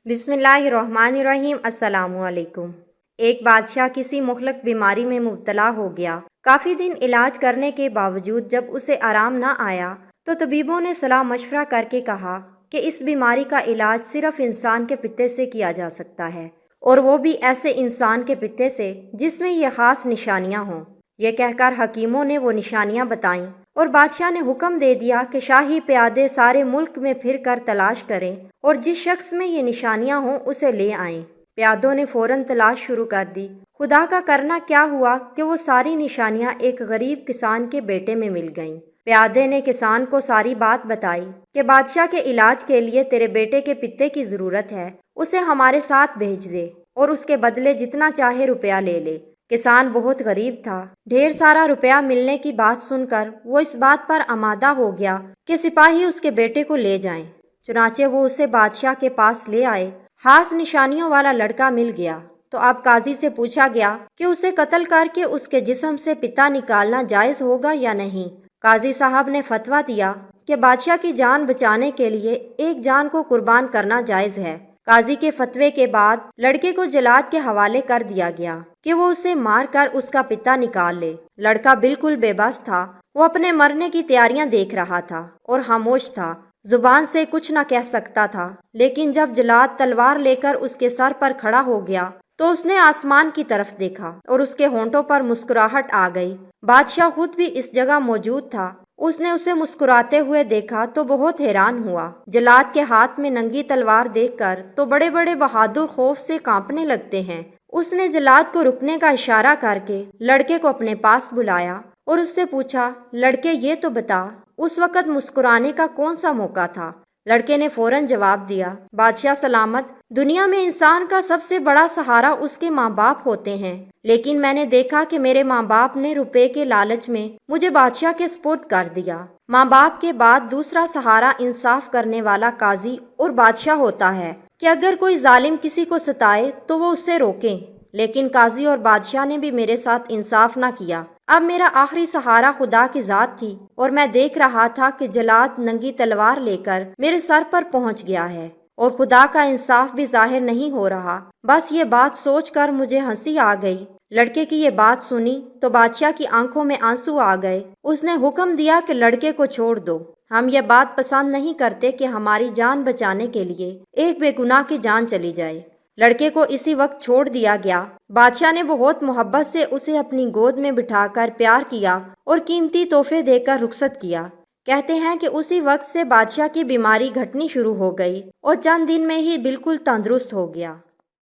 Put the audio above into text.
بسم اللہ الرحمن الرحیم۔ السلام علیکم۔ ایک بادشاہ کسی مہلک بیماری میں مبتلا ہو گیا۔ کافی دن علاج کرنے کے باوجود جب اسے آرام نہ آیا تو طبیبوں نے صلاح مشورہ کر کے کہا کہ اس بیماری کا علاج صرف انسان کے پتے سے کیا جا سکتا ہے، اور وہ بھی ایسے انسان کے پتے سے جس میں یہ خاص نشانیاں ہوں۔ یہ کہہ کر حکیموں نے وہ نشانیاں بتائیں اور بادشاہ نے حکم دے دیا کہ شاہی پیادے سارے ملک میں پھر کر تلاش کریں اور جس شخص میں یہ نشانیاں ہوں اسے لے آئیں۔ پیادوں نے فوراً تلاش شروع کر دی۔ خدا کا کرنا کیا ہوا کہ وہ ساری نشانیاں ایک غریب کسان کے بیٹے میں مل گئیں۔ پیادے نے کسان کو ساری بات بتائی کہ بادشاہ کے علاج کے لیے تیرے بیٹے کے پتے کی ضرورت ہے، اسے ہمارے ساتھ بھیج دے اور اس کے بدلے جتنا چاہے روپیہ لے لے۔ کسان بہت غریب تھا۔ ڈھیر سارا روپیہ ملنے کی بات سن کر وہ اس بات پر آمادہ ہو گیا کہ سپاہی اس کے بیٹے کو لے جائیں۔ چنانچہ وہ اسے بادشاہ کے پاس لے آئے۔ خاص نشانیوں والا لڑکا مل گیا تو اب قاضی سے پوچھا گیا کہ اسے قتل کر کے اس کے جسم سے پتا نکالنا جائز ہوگا یا نہیں۔ قاضی صاحب نے فتویٰ دیا کہ بادشاہ کی جان بچانے کے لیے ایک جان کو قربان کرنا جائز ہے۔ قاضی کے فتوے کے بعد لڑکے کو جلاد کے حوالے کر دیا گیا کہ وہ اسے مار کر اس کا پتا نکال لے۔ لڑکا بالکل بے بس تھا۔ وہ اپنے مرنے کی تیاریاں دیکھ رہا تھا اور خاموش تھا، زبان سے کچھ نہ کہہ سکتا تھا۔ لیکن جب جلاد تلوار لے کر اس کے سر پر کھڑا ہو گیا تو اس نے آسمان کی طرف دیکھا اور اس کے ہونٹوں پر مسکراہٹ آ گئی۔ بادشاہ خود بھی اس جگہ موجود تھا۔ اس نے اسے مسکراتے ہوئے دیکھا تو بہت حیران ہوا۔ جلاد کے ہاتھ میں ننگی تلوار دیکھ کر تو بڑے بڑے بہادر خوف سے کانپنے لگتے ہیں۔ اس نے جلاد کو رکنے کا اشارہ کر کے لڑکے کو اپنے پاس بلایا اور اس سے پوچھا، لڑکے یہ تو بتا، اس وقت مسکرانے کا کون سا موقع تھا؟ لڑکے نے فوراً جواب دیا، بادشاہ سلامت، دنیا میں انسان کا سب سے بڑا سہارا اس کے ماں باپ ہوتے ہیں، لیکن میں نے دیکھا کہ میرے ماں باپ نے روپے کے لالچ میں مجھے بادشاہ کے سپرد کر دیا۔ ماں باپ کے بعد دوسرا سہارا انصاف کرنے والا قاضی اور بادشاہ ہوتا ہے کہ اگر کوئی ظالم کسی کو ستائے تو وہ اسے روکیں، لیکن قاضی اور بادشاہ نے بھی میرے ساتھ انصاف نہ کیا۔ اب میرا آخری سہارا خدا کی ذات تھی اور میں دیکھ رہا تھا کہ جلاد ننگی تلوار لے کر میرے سر پر پہنچ گیا ہے اور خدا کا انصاف بھی ظاہر نہیں ہو رہا۔ بس یہ بات سوچ کر مجھے ہنسی آ گئی۔ لڑکے کی یہ بات سنی تو بادشاہ کی آنکھوں میں آنسو آ گئے۔ اس نے حکم دیا کہ لڑکے کو چھوڑ دو۔ ہم یہ بات پسند نہیں کرتے کہ ہماری جان بچانے کے لیے ایک بے گناہ کی جان چلی جائے۔ لڑکے کو اسی وقت چھوڑ دیا گیا۔ بادشاہ نے بہت محبت سے اسے اپنی گود میں بٹھا کر پیار کیا اور قیمتی تحفے دے کر رخصت کیا۔ کہتے ہیں کہ اسی وقت سے بادشاہ کی بیماری گھٹنی شروع ہو گئی اور چند دن میں ہی بالکل تندرست ہو گیا۔